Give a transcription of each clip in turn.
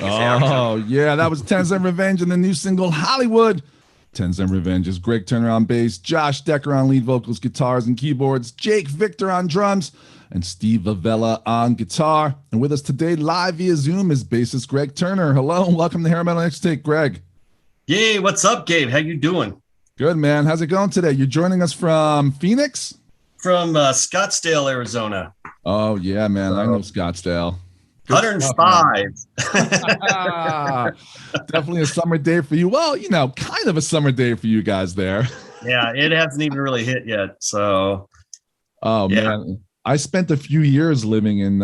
Oh, yeah, that was 10 Cent Revenge and the new single Hollywood. 10 Cent Revenge is Greg Turner on bass, Josh Decker on lead vocals, guitars, and keyboards, Jake Victor on drums, and Steve Avella on guitar. And with us today, live via Zoom, is bassist Greg Turner. Hello, and welcome to Hair Metal Mixtape, Greg. Yay, what's up, Gabe? How you doing? Good, man. How's it going today? You're joining us from Phoenix? From Scottsdale, Arizona. Oh, yeah, man. I know Scottsdale. 105. Definitely a summer day for you. Well, you know, kind of a summer day for you guys there. Yeah, it hasn't even really hit yet. So, oh yeah. Man, I spent a few years living in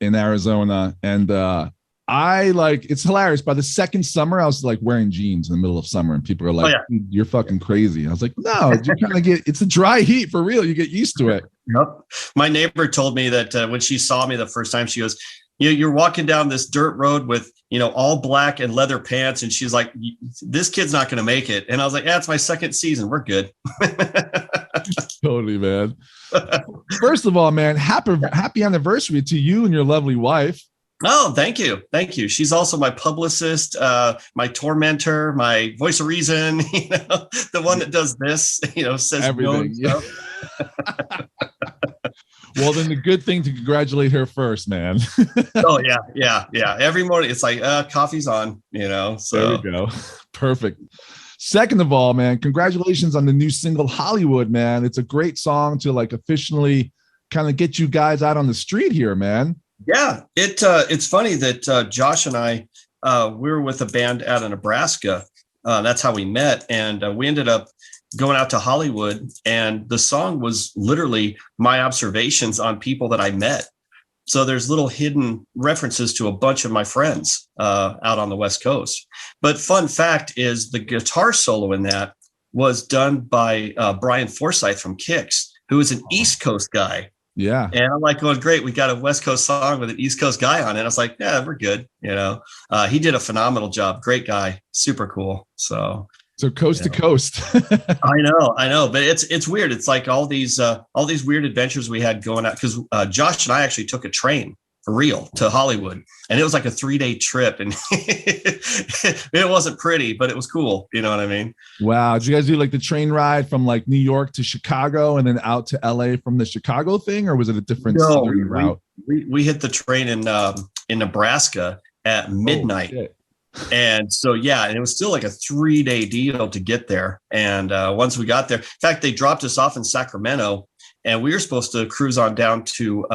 Arizona, and I it's hilarious. By the second summer, I was like wearing jeans in the middle of summer, and people are like, oh, yeah. You're fucking crazy. I was like, no, you kind of it's a dry heat for real. You get used to it. Yep. My neighbor told me that when she saw me the first time, she goes, you're walking down this dirt road with, all black and leather pants. And she's like, this kid's not going to make it. And I was like, yeah, it's my second season. We're good. Totally, man. First of all, man, happy anniversary to you and your lovely wife. Oh, thank you. Thank you. She's also my publicist, my tormentor, my voice of reason, the one that does this, says everything. No Well, then the good thing to congratulate her first, man. Oh, yeah. Every morning it's like, coffee's on, so. There we go. Perfect. Second of all, man, congratulations on the new single Hollywood, man. It's a great song to officially kind of get you guys out on the street here, man. Yeah, it's funny that Josh and I, we were with a band out of Nebraska. That's how we met. And we ended up going out to Hollywood, and the song was literally my observations on people that I met. So there's little hidden references to a bunch of my friends out on the West Coast. But fun fact is the guitar solo in that was done by Brian Forsyth from Kix, who is an East Coast guy. Yeah. And I'm like, going, great. We got a West Coast song with an East Coast guy on it. I was like, yeah, we're good. He did a phenomenal job. Great guy. Super cool. So coast to coast. I know. But it's weird. It's like all these weird adventures we had going out, because Josh and I actually took a train for real to Hollywood, and it was like a 3-day trip, and it wasn't pretty, but it was cool. You know what I mean? Wow. Did you guys do the train ride from New York to Chicago and then out to LA from the Chicago thing, or was it a different southern route? We hit the train in Nebraska at midnight. Oh, and so, and it was still like a 3-day deal to get there. And once we got there, in fact, they dropped us off in Sacramento, and we were supposed to cruise on down to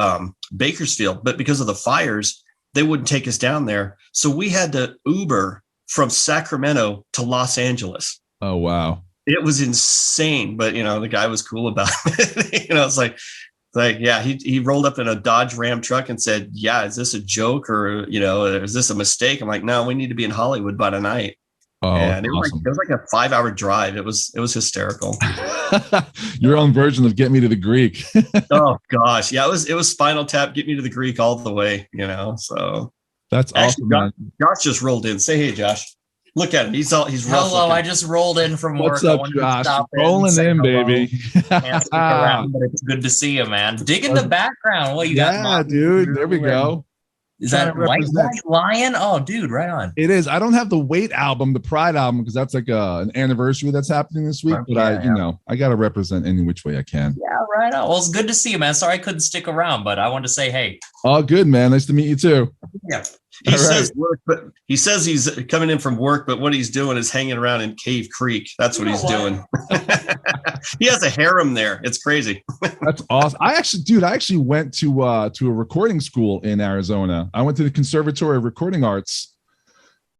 Bakersfield. But because of the fires, they wouldn't take us down there. So we had to Uber from Sacramento to Los Angeles. Oh, wow. It was insane. But, the guy was cool about it. It's like, yeah, he rolled up in a Dodge Ram truck and said, yeah, is this a joke, or, is this a mistake? I'm like, no, we need to be in Hollywood by tonight. Oh, and it awesome. was like a 5-hour drive. It was hysterical. Your own version of Get Me to the Greek. Oh gosh. Yeah, it was Spinal Tap, Get Me to the Greek all the way, so. That's awesome. Josh just rolled in. Say, hey, Josh. Look at him. He's rough. Hello, I just rolled in from work. What's up, Josh? Rolling in, baby. Can't stick around, but it's good to see you, man. Dig in the background. Well, you got dude. There we go. Is that White Lion? Oh, dude, right on. It is. I don't have the Wait album, the Pride album, because that's an anniversary that's happening this week. But I got to represent any which way I can. Yeah, right on. Well, it's good to see you, man. Sorry I couldn't stick around, but I wanted to say hey. Oh, good, man. Nice to meet you too. Yeah. He says work, but he says he's coming in from work, but what he's doing is hanging around in Cave Creek. That's what he's doing. He has a harem there. It's crazy. That's awesome. I actually went to a recording school in Arizona. I went to the Conservatory of Recording Arts.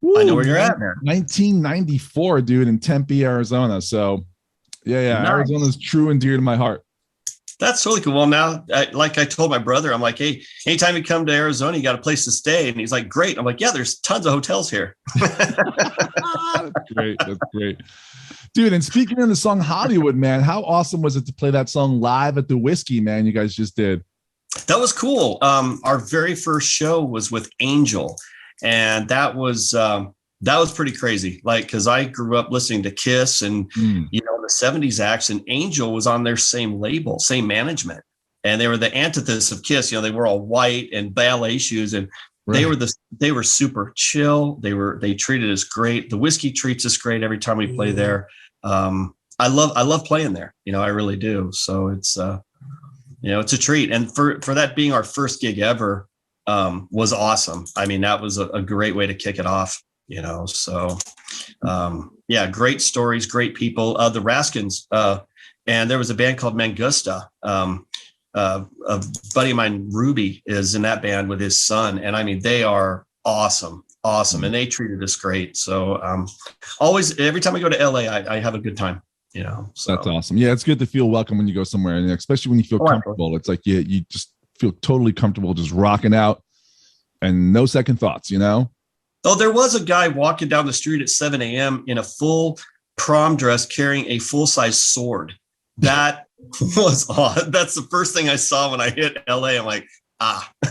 Woo, I know where you're at, man. 1994, dude, in Tempe, Arizona. So yeah, nice. Arizona's true and dear to my heart. That's really cool. Well, now, like I told my brother, I'm like, hey, anytime you come to Arizona, you got a place to stay. And he's like, great. I'm like, yeah, there's tons of hotels here. That's great. That's great. Dude, and speaking of the song Hollywood, man, how awesome was it to play that song live at the Whiskey, man, you guys just did? That was cool. Our very first show was with Angel, and that was pretty crazy. Because I grew up listening to Kiss and, the 70s acts, and Angel was on their same label, same management. And they were the antithesis of Kiss. They were all white and ballet shoes. And Right. They were super chill. They treated us great. The whiskey treats us great every time we play there. I love playing there. I really do. So it's it's a treat. And for that being our first gig ever, was awesome. I mean, that was a great way to kick it off. So yeah, great stories, great people. The Raskins, and there was a band called Mangusta. A buddy of mine, Ruby, is in that band with his son, and I mean, they are awesome, and they treated us great. So always, every time I go to LA, I have a good time. So. That's awesome. Yeah, it's good to feel welcome when you go somewhere, and especially when you feel comfortable. It's like you just feel totally comfortable just rocking out, and no second thoughts. Oh, there was a guy walking down the street at 7 a.m. in a full prom dress carrying a full-size sword. That was odd. That's the first thing I saw when I hit LA. I'm like,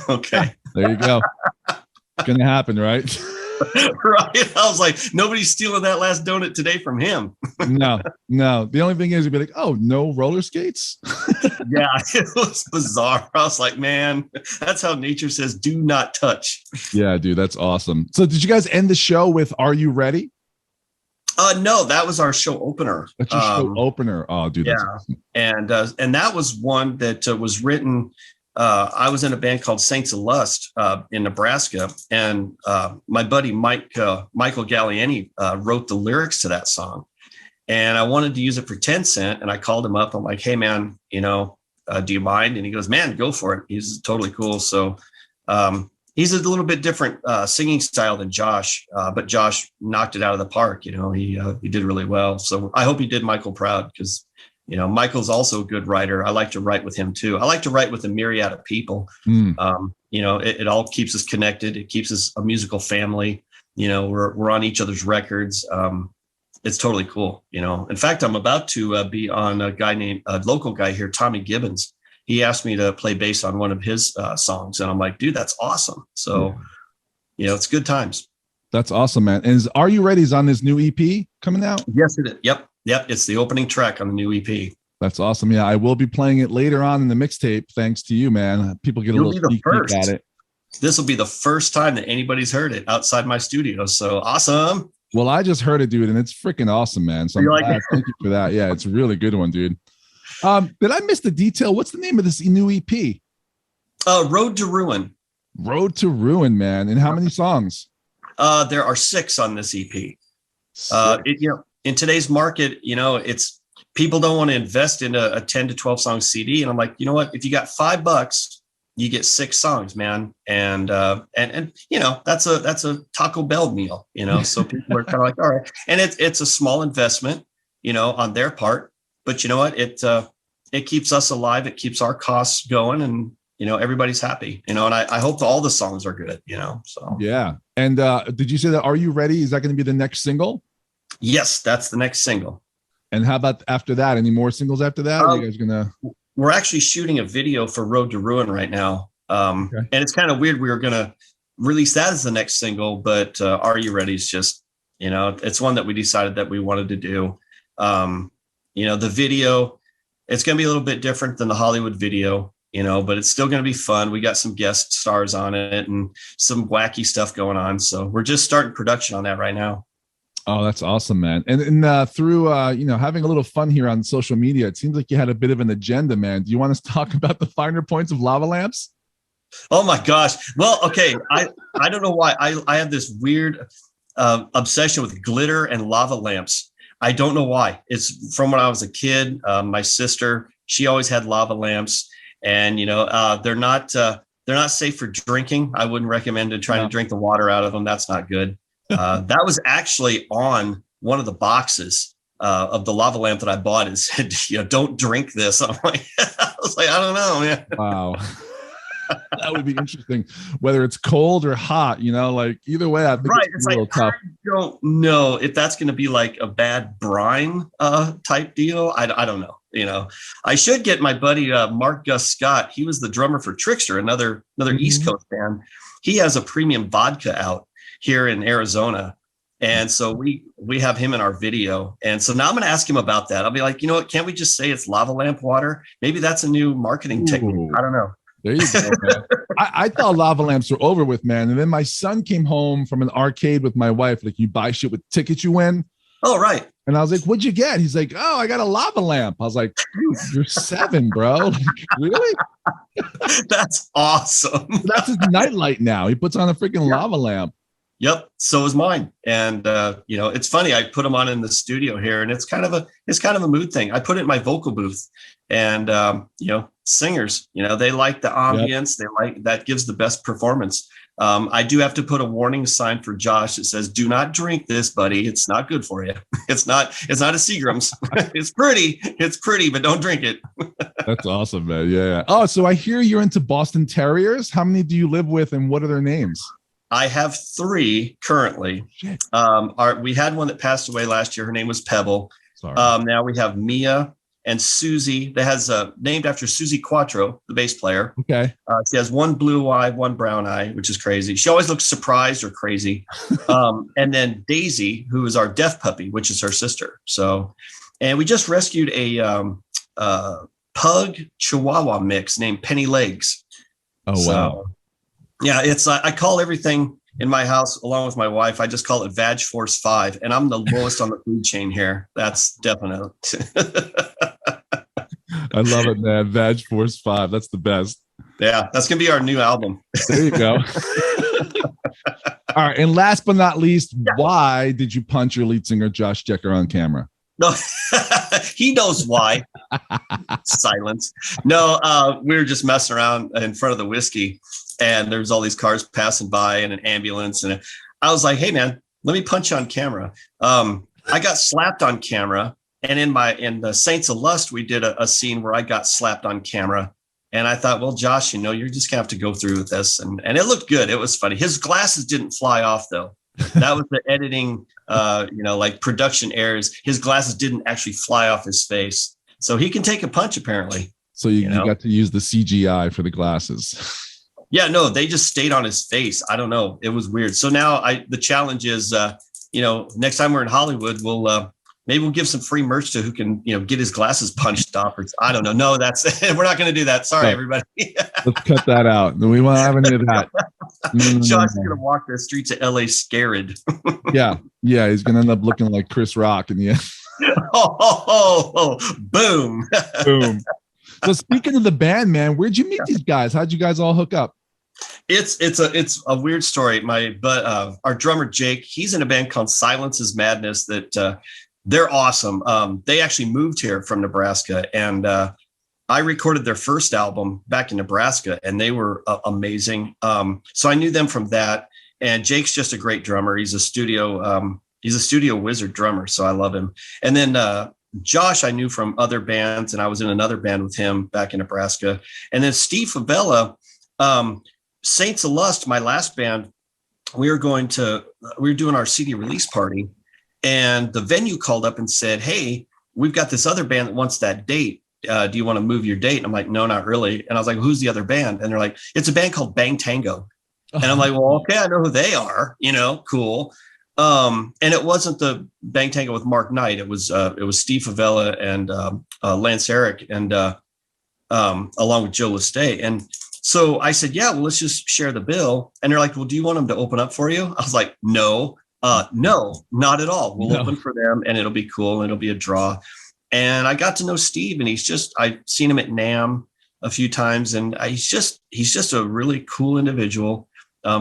okay. There you go. It's going to happen, right? Right. I was like, nobody's stealing that last donut today from him. No. The only thing is you'd be like, oh, no roller skates? Yeah, it was bizarre. I was like, man, that's how nature says, do not touch. Yeah, dude, that's awesome. So did you guys end the show with Are You Ready? No, that was our show opener. That's your show opener. Oh, dude, that's awesome. And that was one that was written. I was in a band called Saints of Lust in Nebraska, and my buddy Michael Galliani wrote the lyrics to that song, and I wanted to use it for 10 Cent, and I called him up. I'm like, hey man, do you mind? And he goes, man, go for it. He's totally cool. So he's a little bit different singing style than Josh, but Josh knocked it out of the park. He did really well. So I hope he did Michael proud, because Michael's also a good writer. I like to write with him too. I like to write with a myriad of people. It all keeps us connected. It keeps us a musical family. We're on each other's records. It's totally cool. In fact, I'm about to be on a local guy here, Tommy Gibbons. He asked me to play bass on one of his songs, and I'm like, dude, that's awesome. So, it's good times. That's awesome, man. And Are You Ready is on this new EP coming out? Yes, it is. Yep. It's the opening track on the new EP. That's awesome. Yeah, I will be playing it later on in the mixtape. Thanks to you, man. People get a little sneak peek at it. This will be the first time that anybody's heard it outside my studio. So awesome. Well, I just heard it, dude, and it's freaking awesome, man. So thank you for that. Yeah, it's a really good one, dude. Did I miss the detail? What's the name of this new EP? Road to Ruin. Road to Ruin, man. And how many songs? There are 6 on this EP. In today's market, it's people don't want to invest in a 10 to 12 song CD. And I'm like, you know what? If you got $5, you get 6 songs, man. And that's a Taco Bell meal, so people are kind of like, all right. And it's a small investment, on their part, but you know what? It keeps us alive. It keeps our costs going, and, everybody's happy, and I hope all the songs are good, so. Yeah. And did you say that Are You Ready? Is that going to be the next single? Yes, that's the next single. And how about after that? Any more singles after that? Are you guys gonna? We're actually shooting a video for Road to Ruin right now. And it's kind of weird. We were gonna release that as the next single, but Are You Ready is just, it's one that we decided that we wanted to do. The video, it's gonna be a little bit different than the Hollywood video, but it's still gonna be fun. We got some guest stars on it and some wacky stuff going on. So we're just starting production on that right now. Oh, that's awesome, man. And through, having a little fun here on social media, it seems like you had a bit of an agenda, man. Do you want us to talk about the finer points of lava lamps? Oh my gosh. Well, okay. I don't know why I have this weird obsession with glitter and lava lamps. I don't know why. It's from when I was a kid. My sister, she always had lava lamps, and, they're not safe for drinking. I wouldn't recommend trying to drink the water out of them. That's not good. That was actually on one of the boxes of the lava lamp that I bought. It said, don't drink this. I was like, I don't know, man. Wow. That would be interesting, whether it's cold or hot, either way, I think it's a little tough. I don't know if that's going to be like a bad brine type deal. I don't know. I should get my buddy, Mark Gus Scott. He was the drummer for Trickster, another East Coast band. He has a premium vodka out here in Arizona. And so we have him in our video. And so now I'm going to ask him about that. I'll be like, can't we just say it's lava lamp water? Maybe that's a new marketing technique. I don't know. There you go, man. I thought lava lamps were over with, man. And then my son came home from an arcade with my wife. Like, you buy shit with tickets you win. Oh, right. And I was like, what'd you get? He's like, oh, I got a lava lamp. I was like, dude, you're 7, bro. Like, really? That's awesome. That's his nightlight now. He puts on a freaking lava lamp. Yep. So is mine. And, it's funny. I put them on in the studio here, and it's kind of a mood thing. I put it in my vocal booth, and, singers, they like the ambience. Yep. They like, that gives the best performance. I do have to put a warning sign for Josh that says, do not drink this, buddy. It's not good for you. It's not a Seagram's. It's pretty, but don't drink it. That's awesome, man. Yeah. Oh, so I hear you're into Boston Terriers. How many do you live with, and what are their names? I have 3 currently. We had one that passed away last year. Her name was Pebble. Sorry. Now we have Mia and Susie. That has named after Susie Quattro, the bass player. Okay. She has one blue eye, one brown eye, which is crazy. She always looks surprised or crazy. And then Daisy, who is our deaf puppy, which is her sister. So, and we just rescued a pug Chihuahua mix named Penny Legs. Oh, wow. Yeah, it's I call everything in my house, along with my wife, I just call it Vag Force 5, and I'm the lowest on the food chain here. That's definite. I love it, man. Vag Force 5. That's the best. Yeah, that's gonna be our new album. There you go. All right, and last but not least, why did you punch your lead singer Josh Decker on camera? No, he knows why. Silence. No, we were just messing around in front of the whiskey, and there's all these cars passing by and an ambulance. And I was like, hey, man, let me punch you on camera. I got slapped on camera. And in the Saints of Lust, we did a scene where I got slapped on camera. And I thought, well, Josh, you're just gonna have to go through with this. And it looked good. It was funny. His glasses didn't fly off, though. That was the editing, like production errors. His glasses didn't actually fly off his face. So he can take a punch, apparently. So you got to use the CGI for the glasses. Yeah, no, they just stayed on his face. I don't know. It was weird. So now the challenge is, next time we're in Hollywood, maybe we'll give some free merch to who can, get his glasses punched off. Or I don't know. No, we're not going to do that. Sorry, everybody. Let's cut that out. We won't have any of that. Josh's going to walk the streets of LA scared. Yeah. He's going to end up looking like Chris Rock in the end. Boom. Boom. So speaking of the band, man, where'd you meet these guys? How'd you guys all hook up? It's a weird story. Our drummer Jake, he's in a band called Silence is Madness that they're awesome. They actually moved here from Nebraska, and I recorded their first album back in Nebraska, and they were amazing. So I knew them from that. And Jake's just a great drummer. He's a studio wizard drummer, so I love him. And then Josh, I knew from other bands, and I was in another band with him back in Nebraska. And then Steve Favela, Saints of Lust, my last band, we were doing our CD release party, and the venue called up and said, hey, we've got this other band that wants that date. Do you want to move your date? And I'm like, no, not really. And I was like, who's the other band? And they're like, it's a band called Bang Tango. And I'm like, well, okay, I know who they are, cool. And it wasn't the Bang Tango with Mark Knight. It was Steve Favela and Lance Eric, and along with Joe Lestay. And so I said, yeah, well, let's just share the bill. And they're like, well, do you want them to open up for you? I was like, no, not at all. We'll open for them, and it'll be cool, and it'll be a draw. And I got to know Steve, and I've seen him at NAMM a few times, and he's just a really cool individual.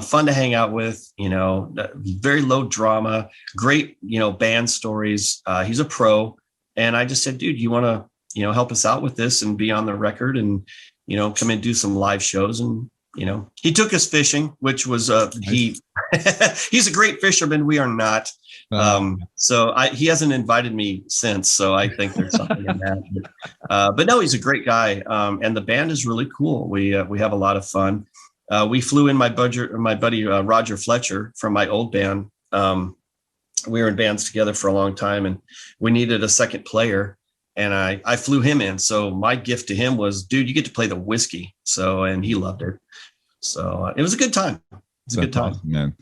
Fun to hang out with, very low drama, great, band stories. He's a pro. And I just said, dude, you want to, help us out with this and be on the record and, come and do some live shows. And, he took us fishing, which was, he's a great fisherman. We are not. So he hasn't invited me since. So I think there's something in that. But no, he's a great guy. And the band is really cool. We have a lot of fun. We flew in my buddy Roger Fletcher from my old band. We were in bands together for a long time, and we needed a second player, and I flew him in. So my gift to him was, dude, you get to play the whiskey. And he loved it. So it was a good time. It's a good time, awesome, man.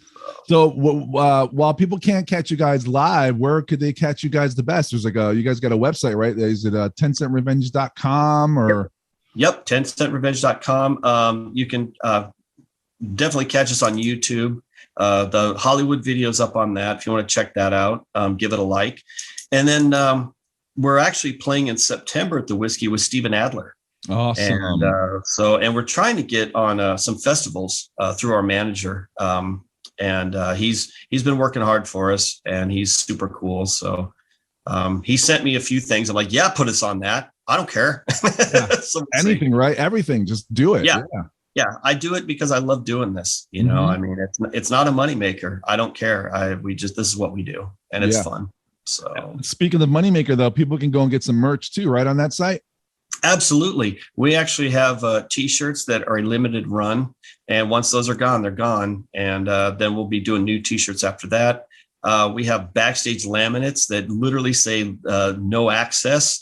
So while people can't catch you guys live, where could they catch you guys the best? There's you guys got a website, right? Is it 10centrevenge.com or? Yep, 10centrevenge.com. You can definitely catch us on YouTube. The Hollywood video's up on that if you want to check that out. Give it a like. And then we're actually playing in September at the Whiskey with Steven Adler. Awesome. And we're trying to get on some festivals through our manager. He's been working hard for us, and he's super cool. So he sent me a few things. I'm like, yeah, put us on that. I don't care. Yeah. So anything, right? Everything, just do it. Yeah. I do it because I love doing this. You know, I mean, it's not a moneymaker. I don't care. This is what we do, and it's fun. So speaking of moneymaker, though, people can go and get some merch too, right, on that site? Absolutely. We actually have T-shirts that are a limited run. And once those are gone, they're gone. And then we'll be doing new T-shirts after that. We have backstage laminates that literally say no access.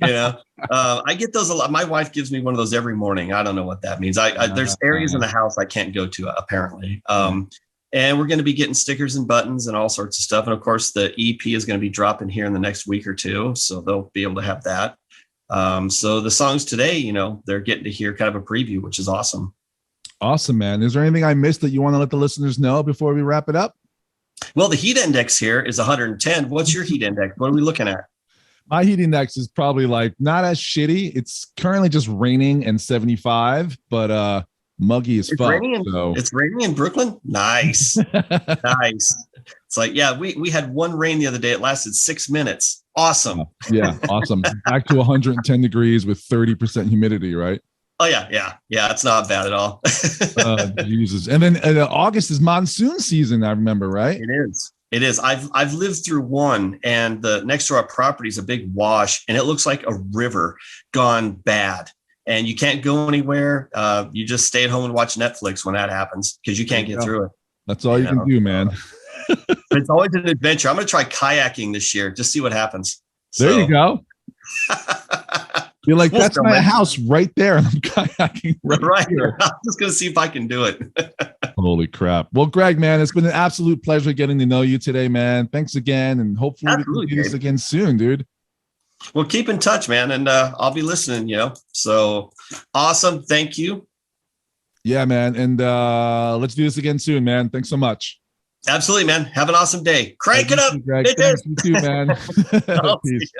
I get those a lot. My wife gives me one of those every morning. I don't know what that means. There's areas in the house I can't go to, apparently. And we're going to be getting stickers and buttons and all sorts of stuff. And of course, the EP is going to be dropping here in the next week or two. So they'll be able to have that. So the songs today, they're getting to hear kind of a preview, which is awesome. Awesome, man. Is there anything I missed that you want to let the listeners know before we wrap it up? Well, the heat index here is 110. What's your heat index? What are we looking at? My heat index is probably like not as shitty. It's currently just raining and 75, but muggy as fuck. It's raining in Brooklyn. Nice. Nice. It's like, yeah, we had one rain the other day. It lasted 6 minutes. Awesome. Yeah. Awesome. Back to 110 degrees with 30% humidity, right? Oh yeah. It's not bad at all. Jesus. And then August is monsoon season. I remember, right? It is. I've lived through one, and the next to our property is a big wash, and it looks like a river gone bad. And you can't go anywhere. You just stay at home and watch Netflix when that happens, because you can't get through it. That's all you can do, man. It's always an adventure. I'm going to try kayaking this year. Just see what happens. There you go. You're like, that's my house right there. And I'm kayaking right here. I'm just going to see if I can do it. Holy crap. Well, Greg, man, it's been an absolute pleasure getting to know you today, man. Thanks again. And hopefully we can do this again soon, dude. Well, keep in touch, man. And I'll be listening, So awesome. Thank you. Yeah, man. And let's do this again soon, man. Thanks so much. Absolutely, man. Have an awesome day. Crank it up. Greg. Thanks, you too, man. Peace.